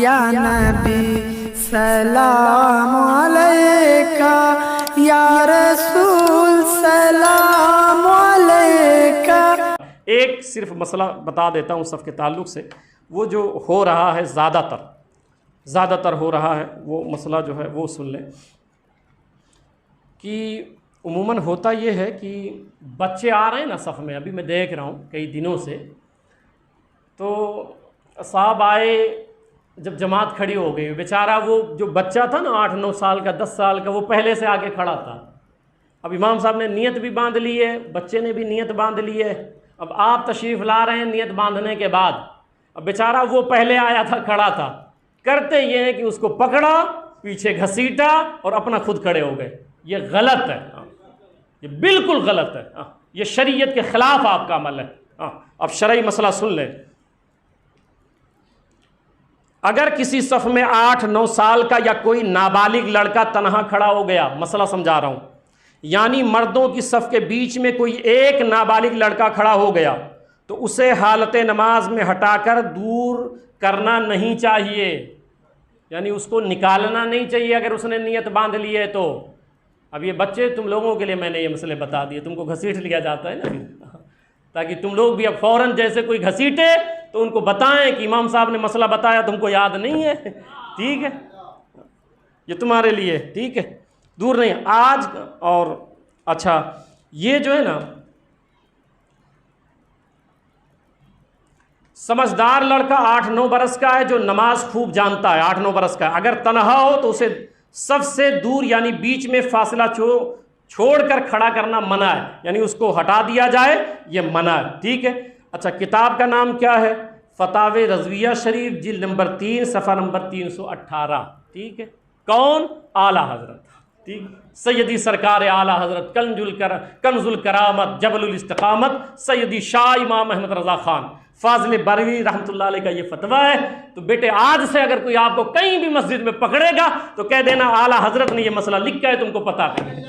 या नबी सलाम अलैका, या रसूल सलाम अलैका। एक सिर्फ मसला बता देता हूँ सफ़ के ताल्लुक़ से, वो जो हो रहा है ज़्यादातर हो रहा है वो मसला जो है वो सुन लें कि उमूमन होता ये है कि बच्चे आ रहे हैं ना सफ़ में, अभी मैं देख रहा हूँ कई दिनों से, तो साहब आए, जब जमात खड़ी हो गई, बेचारा वो जो बच्चा था ना 8-9 साल का 10 साल का, वो पहले से आगे खड़ा था। अब इमाम साहब ने नियत भी बांध ली है, बच्चे ने भी नियत बांध ली है, अब आप तशरीफ़ ला रहे हैं नियत बांधने के बाद। अब बेचारा वो पहले आया था, खड़ा था, करते ये हैं कि उसको पकड़ा, पीछे घसीटा और अपना खुद खड़े हो गए। ये गलत है, ये बिल्कुल गलत है, ये शरीयत के ख़िलाफ़ आपका अमल है। अब शरई मसला सुन लें। अगर किसी सफ़ में 8-9 साल का या कोई नाबालिग लड़का तनहा खड़ा हो गया, मसला समझा रहा हूँ, यानी मर्दों की सफ़ के बीच में कोई एक नाबालिग लड़का खड़ा हो गया, तो उसे हालत नमाज में हटाकर दूर करना नहीं चाहिए, यानी उसको निकालना नहीं चाहिए अगर उसने नियत बांध ली है तो। अब ये बच्चे, तुम लोगों के लिए मैंने ये मसले बता दिए, तुमको घसीट लिया जाता है ना, ताकि तुम लोग भी अब फ़ौरन जैसे कोई घसीटे तो उनको बताएं कि इमाम साहब ने मसला बताया, तुमको याद नहीं है, ठीक है, ये तुम्हारे लिए, ठीक है, दूर नहीं आज। और अच्छा, ये जो है ना, समझदार लड़का 8-9 बरस का है जो नमाज खूब जानता है, 8-9 बरस का, अगर तनहा हो तो उसे सबसे दूर यानी बीच में फासला छोड़कर खड़ा करना मना है, यानी उसको हटा दिया जाए, ये मना है, ठीक है। अच्छा, किताब का नाम क्या है? फतावे रज़विया शरीफ, जिल्द नंबर 3, सफ़ा नंबर 318, ठीक है। कौन? आला हज़रत, ठीक, सैयदी सरकार आला हज़रत कंजुल करामत जबलुल इस्तिक़ामत सैयदी शाह इमाम अहमद रज़ा ख़ान फाज़िल बरवी रहमतुल्लाह अलैह का ये फतवा है। तो बेटे, आज से अगर कोई आपको कहीं भी मस्जिद में पकड़ेगा तो कह देना आला हज़रत ने ये मसला लिखा है, तुमको पता नहीं है,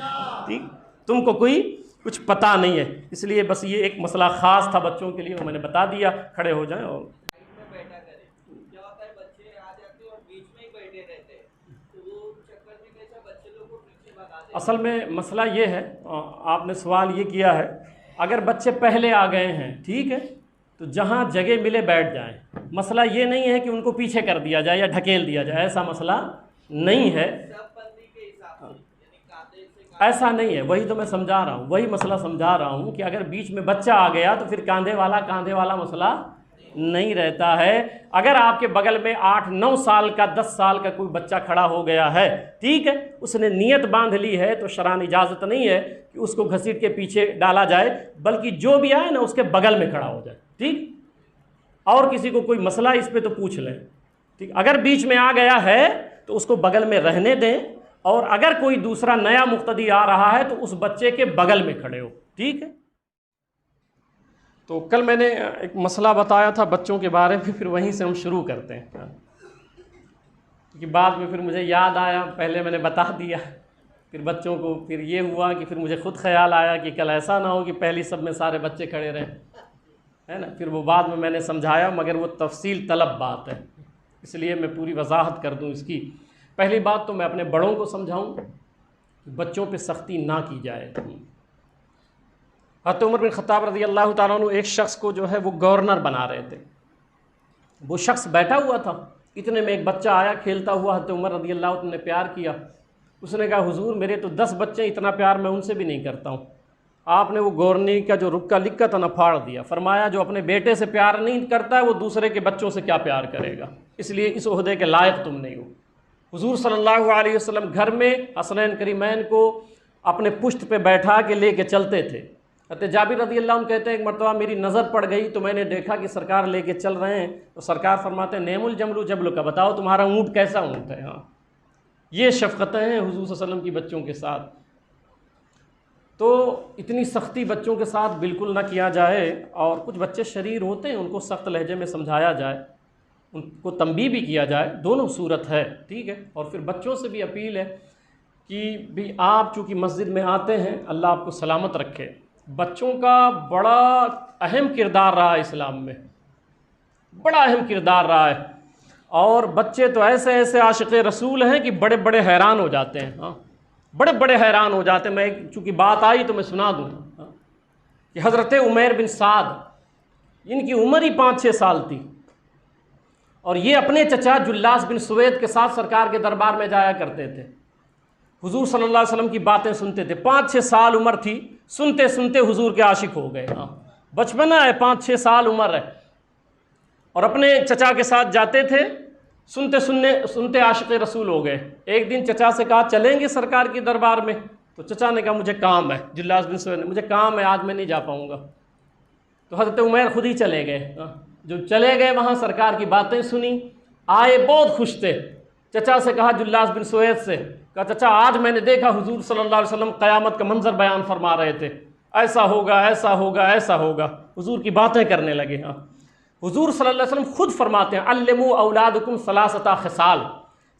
ठीक, तुमको कोई कुछ पता नहीं है। इसलिए बस ये एक मसला ख़ास था बच्चों के लिए, वो मैंने बता दिया। खड़े हो जाएं और असल में मसला ये है, आपने सवाल ये किया है, अगर बच्चे पहले आ गए हैं, ठीक है, तो जहाँ जगह मिले बैठ जाएं। मसला ये नहीं है कि उनको पीछे कर दिया जाए या ढकेल दिया जाए, ऐसा मसला नहीं है, ऐसा नहीं है, वही तो मैं समझा रहा हूँ, वही मसला समझा रहा हूँ कि अगर बीच में बच्चा आ गया तो फिर कांधे वाला मसला नहीं रहता है। अगर आपके बगल में 8-9 साल का 10 साल का कोई बच्चा खड़ा हो गया है, ठीक है, उसने नियत बांध ली है, तो शरअन इजाज़त नहीं है कि उसको घसीट के पीछे डाला जाए, बल्कि जो भी आए ना उसके बगल में खड़ा हो जाए, ठीक। और किसी को कोई मसला इस पर तो पूछ लें, ठीक। अगर बीच में आ गया है तो उसको बगल में रहने दें, और अगर कोई दूसरा नया मुक्तदी आ रहा है तो उस बच्चे के बगल में खड़े हो, ठीक है। तो कल मैंने एक मसला बताया था बच्चों के बारे में, फिर वहीं से हम शुरू करते हैं, क्योंकि बाद में फिर मुझे याद आया, पहले मैंने बता दिया, फिर बच्चों को फिर ये हुआ कि फिर मुझे खुद ख्याल आया कि कल ऐसा ना हो कि पहली सब में सारे बच्चे खड़े रहें, है ना। फिर वो बाद में मैंने समझाया, मगर वो तफसील तलब बात है, इसलिए मैं पूरी वजाहत कर दूँ इसकी। पहली बात तो मैं अपने बड़ों को समझाऊँ कि बच्चों पे सख्ती ना की जाए। हज़रत उमर बिन ख़त्ताब रज़ी अल्लाह ताला अन्हु एक शख्स को जो है वो गवर्नर बना रहे थे, वो शख्स बैठा हुआ था, इतने में एक बच्चा आया खेलता हुआ, हज़रत उमर रज़ी अल्लाह ने प्यार किया, उसने कहा हुजूर मेरे तो 10 बच्चे, इतना प्यार मैं उनसे भी नहीं करता हूँ। आपने वो गवर्नरी का जो रुक्का लिखा था ना फाड़ दिया, फरमाया जो अपने बेटे से प्यार नहीं करता है वो दूसरे के बच्चों से क्या प्यार करेगा, इसलिए इस ओहदे के लायक तुम नहीं हो। हुजूर सल्लल्लाहु अलैहि वसल्लम घर में हसनैन करीमैन को अपने पुश्त पे बैठा के लेके चलते थे। हज़रत जाबिर रज़ी अल्लाह अन्हु कहते हैं एक मरतबा मेरी नज़र पड़ गई तो मैंने देखा कि सरकार लेके चल रहे हैं, तो सरकार फरमाते हैं नेमुल जमलू जबलू का, बताओ तुम्हारा ऊँट कैसा ऊँट है। हाँ, ये शफ़क़तें हैं हुजूर सल्लल्लाहु अलैहि वसल्लम की बच्चों के साथ। तो इतनी सख्ती बच्चों के साथ बिल्कुल ना किया जाए, और कुछ बच्चे शरीर होते हैं उनको सख्त लहजे में समझाया जाए, उनको तंबीह भी किया जाए, दोनों सूरत है, ठीक है। और फिर बच्चों से भी अपील है कि भी आप चूँकि मस्जिद में आते हैं, अल्लाह आपको सलामत रखे। बच्चों का बड़ा अहम किरदार रहा है इस्लाम में, बड़ा अहम किरदार रहा है, और बच्चे तो ऐसे ऐसे आशिक़ रसूल हैं कि बड़े बड़े हैरान हो जाते हैं। हाँ, बड़े बड़े हैरान हो जाते हैं। मैं चूँकि बात आई तो मैं सुना दूँ कि हज़रत उमैर बिन साद, इनकी उम्र ही 5-6 साल थी और ये अपने चचा जुल्लास बिन सुवैद के साथ सरकार के दरबार में जाया करते थे। हुजूर सल्लल्लाहु अलैहि वसल्लम की बातें सुनते थे। 5-6 साल उम्र थी, सुनते सुनते हुजूर के आशिक हो गए। हाँ, बचपना है, 5-6 साल उम्र है और अपने चचा के साथ जाते थे, सुनते सुनते आशिक रसूल हो गए। एक दिन चचा से कहा चलेंगे सरकार के दरबार में, तो चचा ने कहा मुझे काम है। जुल्लास बिन सुवैद ने, मुझे काम है, आज मैं नहीं जा पाऊँगा। तो हज़रत उमैर खुद ही चले गए। जो चले गए वहाँ सरकार की बातें सुनी, आए, बहुत खुश थे। चचा से कहा जुल्लास बिन सुवैद से, कहा चचा आज मैंने देखा हुजूर सल्लल्लाहु अलैहि वसल्लम क़यामत का मंजर बयान फरमा रहे थे, ऐसा होगा ऐसा होगा ऐसा होगा। हुजूर की बातें करने लगे। हाँ, हुजूर सल्लल्लाहु अलैहि वसल्लम खुद फरमाते हैं अल्लिमू औलादकुम सलासता खिसाल।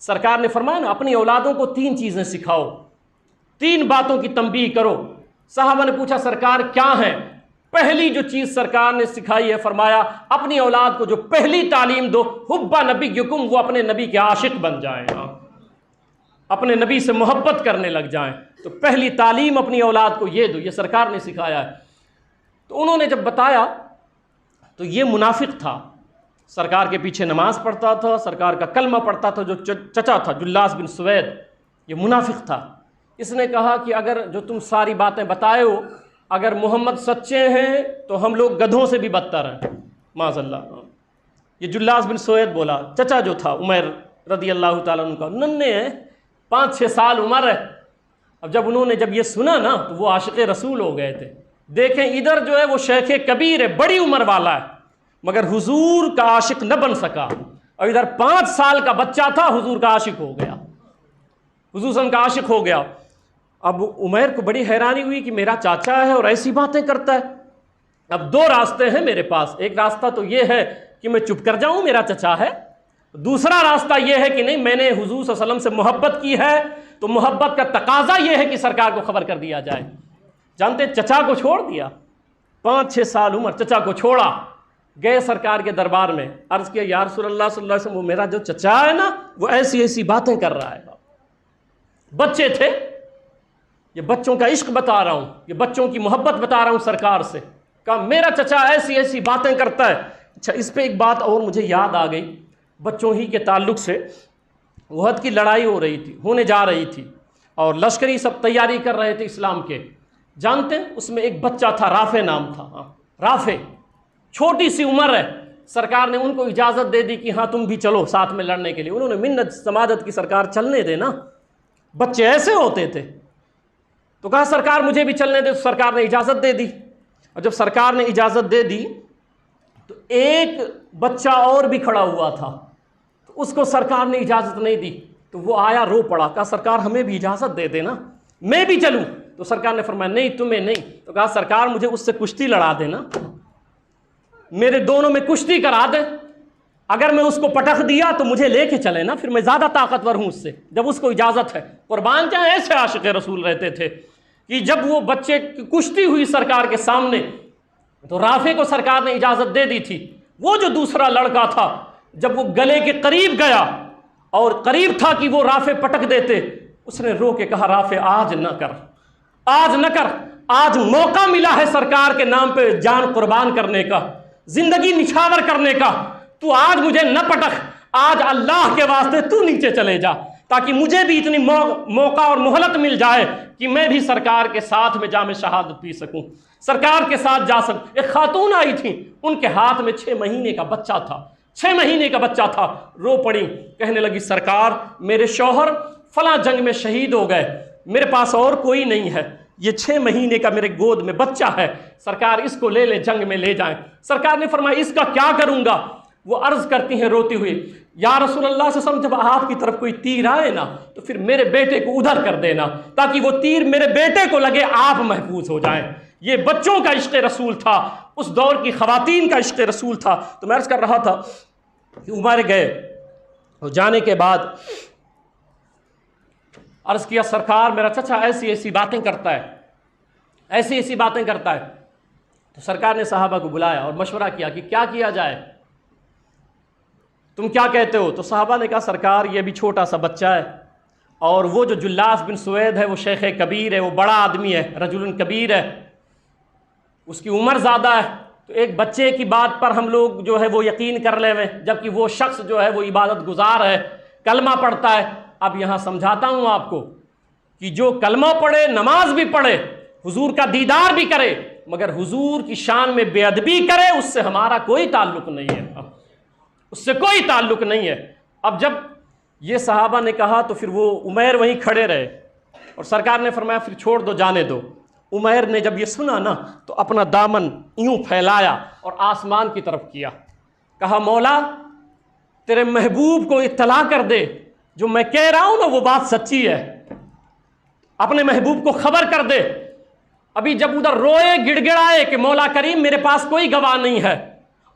सरकार ने फरमाया ना, अपनी औलादों को 3 चीज़ें सिखाओ, 3 बातों की तंबीह करो। साहबा ने पूछा सरकार क्या है? पहली जो चीज़ सरकार ने सिखाई है, फरमाया अपनी औलाद को जो पहली तालीम दो, हुब्बा नबीयुकुम, वो अपने नबी के आशिक बन जाएं, अपने नबी से मोहब्बत करने लग जाएं। तो पहली तालीम अपनी औलाद को ये दो, ये सरकार ने सिखाया है। तो उन्होंने जब बताया तो ये मुनाफिक था, सरकार के पीछे नमाज पढ़ता था, सरकार का कलमा पढ़ता था। जो चचा था जुल्लास बिन सुवैद, ये मुनाफिक था। इसने कहा कि अगर जो तुम सारी बातें बताए हो, अगर मोहम्मद सच्चे हैं तो हम लोग गधों से भी बदतर हैं, माज़अल्लाह। ये जुल्लास बिन सुवैद बोला। चचा जो था उमैर रदी अल्लाह ताला अन्हु का, नन्हे हैं, 5-6 साल उम्र है। अब जब ये सुना ना तो वो आशिक़ रसूल हो गए थे। देखें इधर जो है वो शेख कबीर है, बड़ी उम्र वाला है, मगर हुजूर का आशिक न बन सका। और इधर 5 साल का बच्चा था, हुजूर का आशिक हो गया, हुजूर का आशिक हो गया। अब उमैर को बड़ी हैरानी हुई कि मेरा चाचा है और ऐसी बातें करता है। अब 2 रास्ते हैं मेरे पास। एक रास्ता तो ये है कि मैं चुप कर जाऊं, मेरा चचा है। दूसरा रास्ता ये है कि नहीं, मैंने हुजूर सल्लल्लाहु अलैहि वसल्लम से मोहब्बत की है, तो मोहब्बत का तकाजा ये है कि सरकार को खबर कर दिया जाए। जानते, चचा को छोड़ दिया, 5-6 साल उम्र, चचा को छोड़ा, गए सरकार के दरबार में, अर्ज़ किया या रसूलल्लाह सल्लल्लाहु अलैहि वसल्लम, वो मेरा जो चचा है ना, वो ऐसी ऐसी बातें कर रहा है। बच्चे थे, ये बच्चों का इश्क बता रहा हूँ, ये बच्चों की मोहब्बत बता रहा हूँ सरकार से। कहा मेरा चचा ऐसी ऐसी बातें करता है। अच्छा, इस पर एक बात और मुझे याद आ गई, बच्चों ही के ताल्लुक़ से। वहद की लड़ाई होने जा रही थी और लश्करी सब तैयारी कर रहे थे इस्लाम के। जानते हैं उसमें एक बच्चा था, राफे नाम था। हाँ, राफे, छोटी सी उम्र है। सरकार ने उनको इजाज़त दे दी कि हाँ तुम भी चलो साथ में लड़ने के लिए। उन्होंने मिन्नत समाजत की, सरकार चलने देना, बच्चे ऐसे होते थे। तो कहा सरकार मुझे भी चलने दे, तो सरकार ने इजाज़त दे दी। और जब सरकार ने इजाज़त दे दी तो एक बच्चा और भी खड़ा हुआ था, तो उसको सरकार ने इजाज़त नहीं दी। तो वो आया, रो पड़ा, कहा सरकार हमें भी इजाज़त दे देना, मैं भी चलूँ। तो सरकार ने फरमाया नहीं तुम्हें नहीं। तो कहा सरकार मुझे उससे कुश्ती लड़ा देना, मेरे दोनों में कुश्ती करा दे, अगर मैं उसको पटक दिया तो मुझे लेके चले ना, फिर मैं ज़्यादा ताकतवर हूँ उससे, जब उसको इजाज़त है। कुर्बान जाएं, ऐसे आशिक़ रसूल रहते थे कि जब वो बच्चे की कुश्ती हुई सरकार के सामने, तो राफे को सरकार ने इजाज़त दे दी थी। वो जो दूसरा लड़का था, जब वो गले के करीब गया और करीब था कि वो राफे पटक देते, उसने रो के कहा राफे आज न कर, आज न कर, आज मौका मिला है सरकार के नाम पे जान कुर्बान करने का, जिंदगी निछावर करने का। तू आज मुझे न पटक, आज अल्लाह के वास्ते तू नीचे चले जा, ताकि मुझे भी इतनी मौका और मोहलत मिल जाए कि मैं भी सरकार के साथ में जामे शहादत पी सकूं, सरकार के साथ जा सकूं। एक खातून आई थी, उनके हाथ में 6 महीने का बच्चा था, 6 महीने का बच्चा था। रो पड़ी, कहने लगी सरकार मेरे शौहर फला जंग में शहीद हो गए, मेरे पास और कोई नहीं है, ये 6 महीने का मेरे गोद में बच्चा है, सरकार इसको ले ले, जंग में ले जाएं। सरकार ने फरमाया इसका क्या करूंगा? वो अर्ज करती हैं रोती हुई, या रसूलल्लाह सल्लल्लाहु अलैहि वसल्लम जब आपकी तरफ कोई तीर आए ना, तो फिर मेरे बेटे को उधर कर देना, ताकि वो तीर मेरे बेटे को लगे, आप महफूज हो जाएं। ये बच्चों का इश्क़ रसूल था, उस दौर की ख़वातीन का इश्क़ रसूल था। तो मैं अर्ज़ कर रहा था कि उमर गए, और जाने के बाद अर्ज़ किया सरकार मेरा चचा ऐसी ऐसी बातें करता है, ऐसी ऐसी बातें करता है। तो सरकार ने सहाबा को बुलाया और मशवरा किया कि क्या किया जाए। तुम क्या कहते हो? तो सहाबा ने कहा सरकार ये भी छोटा सा बच्चा है, और वो जो जुल्लास बिन सुवैद है वो शेख कबीर है, वो बड़ा आदमी है, रजुलन कबीर है, उसकी उम्र ज़्यादा है, तो एक बच्चे की बात पर हम लोग जो है वो यकीन कर लेवे, जबकि वो शख्स जो है वो इबादत गुजार है, कलमा पढ़ता है। अब यहाँ समझाता हूँ आपको कि जो कलमा पढ़े, नमाज भी पढ़े, हुजूर का दीदार भी करे, मगर हुजूर की शान में बेअदबी करे, उससे हमारा कोई ताल्लुक नहीं है, उससे कोई ताल्लुक नहीं है। अब जब ये सहाबा ने कहा तो फिर वो उमैर वहीं खड़े रहे, और सरकार ने फरमाया फिर छोड़ दो, जाने दो। उमैर ने जब ये सुना ना तो अपना दामन यूं फैलाया और आसमान की तरफ किया, कहा मौला तेरे महबूब को इत्तला कर दे, जो मैं कह रहा हूं ना वो बात सच्ची है, अपने महबूब को खबर कर दे। अभी जब उधर रोए गिड़गिड़ाए कि मौला करीम मेरे पास कोई गवाह नहीं है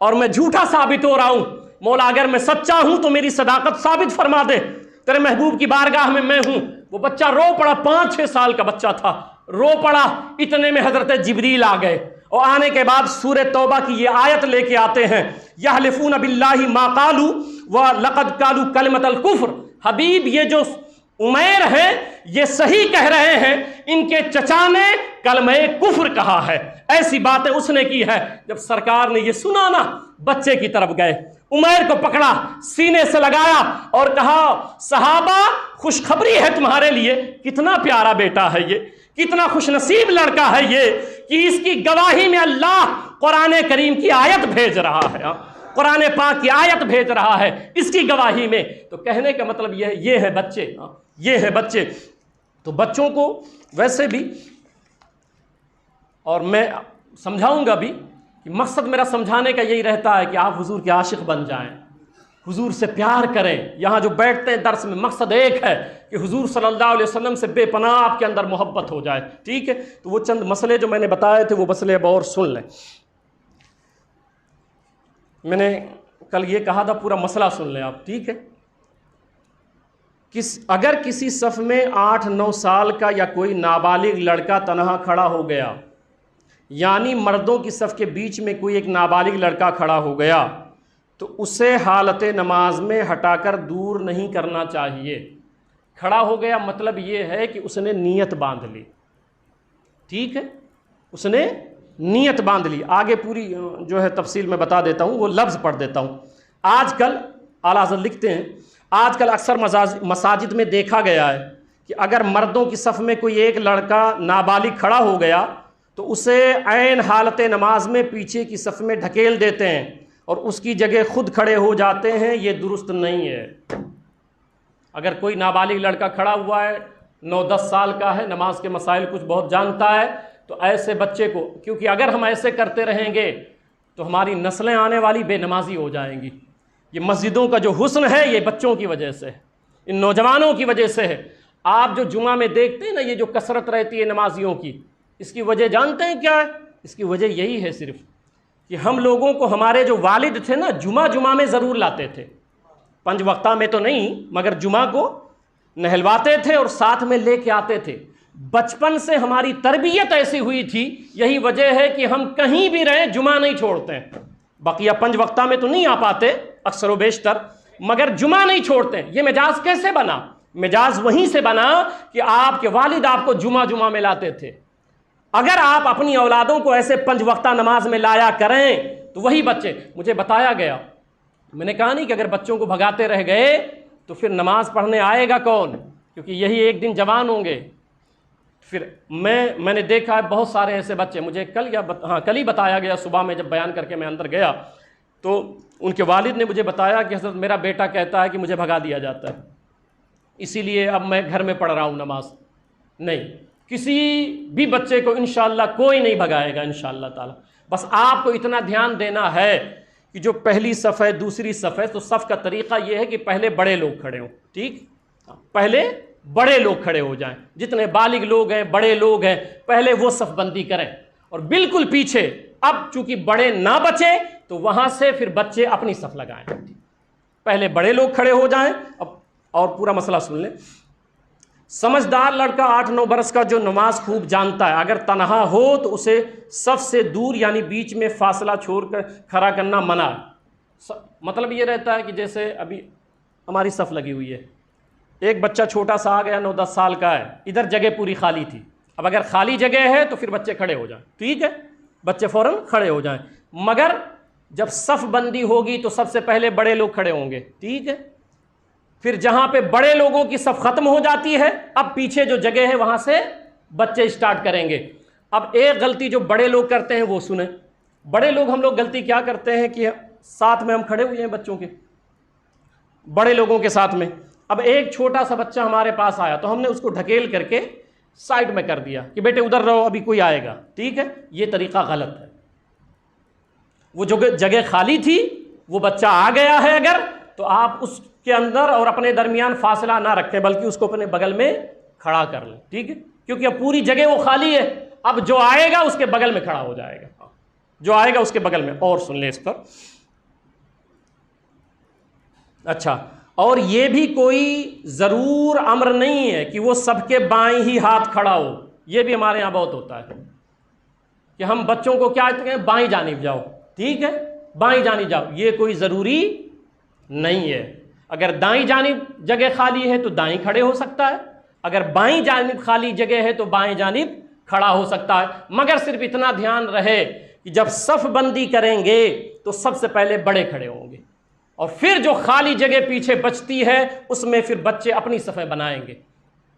और मैं झूठा साबित हो रहा हूं, मौला अगर मैं सच्चा हूं तो मेरी सदाकत साबित फरमा दे, तेरे महबूब की बारगाह में मैं हूं। वो बच्चा रो पड़ा, 5-6 साल का बच्चा था, रो पड़ा। इतने में हजरत जिब्रील आ गए, और आने के बाद सूरह तौबा की ये आयत लेके आते हैं, यहलिफून बिल्लाहि मा कालू व लक़द कालू कलमतल कुफ्र। हबीब ये जो उमैर है ये सही कह रहे हैं, इनके चचा ने कलमे कुफ्र कहा है। ऐसी बातें उसने की है। जब सरकार ने ये सुना ना, बच्चे की तरफ गए, उमैर को पकड़ा, सीने से लगाया और कहा सहाबा खुशखबरी है तुम्हारे लिए, कितना प्यारा बेटा है ये, कितना खुशनसीब लड़का है ये कि इसकी गवाही में अल्लाह कुरान करीम की आयत भेज रहा है, कुरान पाक की आयत भेज रहा है इसकी गवाही में। तो कहने का मतलब ये है बच्चे, ये है बच्चे। तो बच्चों को वैसे भी, और मैं समझाऊंगा भी कि मकसद मेरा समझाने का यही रहता है कि आप हुजूर के आशिक बन जाएं, हुजूर से प्यार करें। यहाँ जो बैठते हैं दर्स में मकसद एक है कि हुजूर सल्लल्लाहु अलैहि वसल्लम से बेपनाह आपके अंदर मोहब्बत हो जाए, ठीक है। तो वो चंद मसले जो मैंने बताए थे वो मसले अब और सुन लें। मैंने कल ये कहा था पूरा मसला सुन लें आप, ठीक है। अगर किसी सफ़ में 8-9 साल का या कोई नाबालिग लड़का तनहा खड़ा हो गया, यानी मर्दों की सफ़ के बीच में कोई एक नाबालिग लड़का खड़ा हो गया, तो उसे हालत नमाज में हटाकर दूर नहीं करना चाहिए। खड़ा हो गया मतलब ये है कि उसने नीयत बांध ली, ठीक है, उसने नीयत बांध ली। आगे पूरी जो है तफसील में बता देता हूँ, वो लफ्ज़ पढ़ देता हूँ। आजकल आला हज़रत लिखते हैं, आजकल अक्सर मसाजिद में देखा गया है कि अगर मर्दों की सफ़ में कोई एक लड़का नाबालिग खड़ा हो गया तो उसे ऐन हालत नमाज में पीछे की सफ़ में ढकेल देते हैं और उसकी जगह खुद खड़े हो जाते हैं। ये दुरुस्त नहीं है। अगर कोई नाबालिग लड़का खड़ा हुआ है, 9-10 साल का है, नमाज के मसाइल कुछ बहुत जानता है, तो ऐसे बच्चे को, क्योंकि अगर हम ऐसे करते रहेंगे तो हमारी नस्लें आने वाली बेनमाजी हो जाएंगी। ये मस्जिदों का जो हुस्न है ये बच्चों की वजह से, इन नौजवानों की वजह से है। आप जो जुमा में देखते हैं ना, ये जो कसरत रहती है नमाजियों की, इसकी वजह जानते हैं क्या है? इसकी वजह यही है सिर्फ कि हम लोगों को हमारे जो वालिद थे ना, जुमा में ज़रूर लाते थे, 5 वक्ता में तो नहीं, मगर जुमा को नहलवाते थे और साथ में लेके आते थे। बचपन से हमारी तरबियत ऐसी हुई थी, यही वजह है कि हम कहीं भी रहें जुमा नहीं छोड़ते हैं। बकिया 5 वक्ता में तो नहीं आ पाते अक्सर व बेशतर, मगर जुमा नहीं छोड़ते हैं। ये मिजाज कैसे बना? मिजाज वहीं से बना कि आपके वालिद आपको जुमा में लाते थे। अगर आप अपनी औलादों को ऐसे 5 वक्ता नमाज में लाया करें तो वही बच्चे, मुझे बताया गया, मैंने कहा नहीं कि अगर बच्चों को भगाते रह गए तो फिर नमाज पढ़ने आएगा कौन, क्योंकि यही एक दिन जवान होंगे। फिर मैंने देखा है बहुत सारे ऐसे बच्चे, मुझे कल ही बताया गया, सुबह में जब बयान करके मैं अंदर गया तो उनके वालिद ने मुझे बताया कि हज़रत मेरा बेटा कहता है कि मुझे भगा दिया जाता है, इसीलिए अब मैं घर में पढ़ रहा हूँ नमाज। नहीं, किसी भी बच्चे को इंशाअल्लाह कोई नहीं भगाएगा इंशाअल्लाह ताला। बस आपको इतना ध्यान देना है कि जो पहली सफ़ है, दूसरी सफ़ है, तो सफ़ का तरीक़ा ये है कि पहले बड़े लोग खड़े हों, ठीक, पहले बड़े लोग खड़े हो जाएं। जितने बालिग लोग हैं, बड़े लोग हैं, पहले वो सफ़बंदी करें और बिल्कुल पीछे, अब चूंकि बड़े ना बचे तो वहाँ से फिर बच्चे अपनी सफ़ लगाएं। पहले बड़े लोग खड़े हो जाएं। अब और पूरा मसला सुन लें। समझदार लड़का 8-9 बरस का जो नमाज खूब जानता है, अगर तनहा हो तो उसे सफ़ से दूर यानी बीच में फासला छोड़कर खड़ा करना मना है। मतलब ये रहता है कि जैसे अभी हमारी सफ़ लगी हुई है, एक बच्चा छोटा सा आ गया 9-10 साल का है, इधर जगह पूरी खाली थी। अब अगर खाली जगह है तो फिर बच्चे खड़े हो जाएं, ठीक है, बच्चे फ़ौरन खड़े हो जाएं। मगर जब सफ़ बंदी होगी तो सबसे पहले बड़े लोग खड़े होंगे, ठीक है। फिर जहाँ पे बड़े लोगों की सफ़ ख़त्म हो जाती है, अब पीछे जो जगह है वहाँ से बच्चे स्टार्ट करेंगे। अब एक गलती जो बड़े लोग करते हैं वो सुने। बड़े लोग, हम लोग गलती क्या करते हैं कि साथ में हम खड़े हुए हैं बच्चों के, बड़े लोगों के साथ में। अब एक छोटा सा बच्चा हमारे पास आया तो हमने उसको ढकेल करके साइड में कर दिया कि बेटे उधर रहो, अभी कोई आएगा, ठीक है। ये तरीका गलत है। वो जो जगह खाली थी, वो बच्चा आ गया है अगर, तो आप उसके अंदर और अपने दरमियान फासला ना रखें, बल्कि उसको अपने बगल में खड़ा कर लें, ठीक है। क्योंकि अब पूरी जगह वो खाली है, अब जो आएगा उसके बगल में खड़ा हो जाएगा, जो आएगा उसके बगल में। और सुन ले इस पर, अच्छा, और ये भी कोई ज़रूर अम्र नहीं है कि वो सबके बाएं ही हाथ खड़ा हो। ये भी हमारे यहाँ बहुत होता है कि हम बच्चों को क्या कहते हैं, बाएं जानिब जाओ, ठीक है, बाएं जानिब जाओ। ये कोई ज़रूरी नहीं है। अगर दाईं जानिब जगह खाली है तो दाईं खड़े हो सकता है, अगर बाईं जानिब खाली जगह है तो बाएं जानिब खड़ा हो सकता है। मगर सिर्फ इतना ध्यान रहे कि जब सफ़ बंदी करेंगे तो सबसे पहले बड़े खड़े होंगे, और फिर जो खाली जगह पीछे बचती है उसमें फिर बच्चे अपनी सफ़ें बनाएंगे,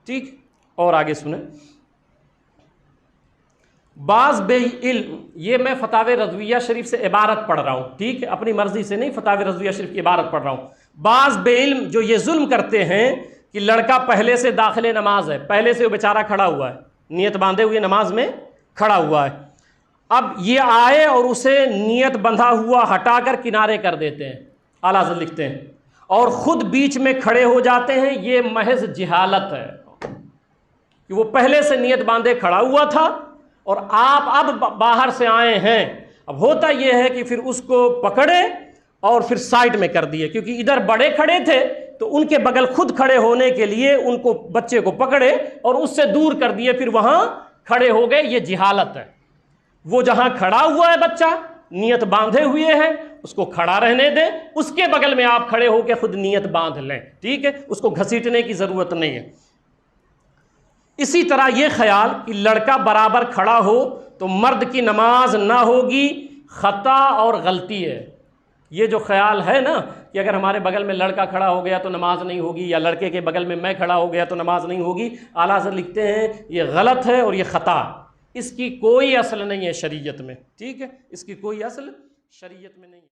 ठीक। और आगे सुने, बाज़ बेइल्म, ये मैं फतावे रज़विया शरीफ से इबारत पढ़ रहा हूँ, ठीक है, अपनी मर्जी से नहीं, फतावे रज़विया शरीफ की इबारत पढ़ रहा हूँ। बाज़ बेइल्म जो ये जुल्म करते हैं कि लड़का पहले से दाखिले नमाज है, पहले से वो बेचारा खड़ा हुआ है, नियत बांधे हुए नमाज में खड़ा हुआ है। अब ये आए और उसे नियत बंधा हुआ हटाकर किनारे कर देते हैं, आला हज़रत लिखते हैं, और ख़ुद बीच में खड़े हो जाते हैं। ये महज जिहालत है कि वो पहले से नियत बांधे खड़ा हुआ था और आप अब बाहर से आए हैं। अब होता यह है कि फिर उसको पकड़े और फिर साइड में कर दिए, क्योंकि इधर बड़े खड़े थे तो उनके बगल खुद खड़े होने के लिए उनको, बच्चे को पकड़े और उससे दूर कर दिए, फिर वहां खड़े हो गए। ये जिहालत है। वो जहां खड़ा हुआ है बच्चा, नियत बांधे हुए है, उसको खड़ा रहने दें, उसके बगल में आप खड़े होकर खुद नियत बांध लें, ठीक है, उसको घसीटने की जरूरत नहीं है। इसी तरह यह ख्याल कि लड़का बराबर खड़ा हो तो मर्द की नमाज ना होगी, खता और गलती है। ये जो ख्याल है ना कि अगर हमारे बगल में लड़का खड़ा हो गया तो नमाज नहीं होगी, या लड़के के बगल में मैं खड़ा हो गया तो नमाज नहीं होगी, आला हज़रत लिखते हैं ये गलत है और ये खता। इसकी कोई असल नहीं है शरीयत में, ठीक है, इसकी कोई असल शरीयत में नहीं है।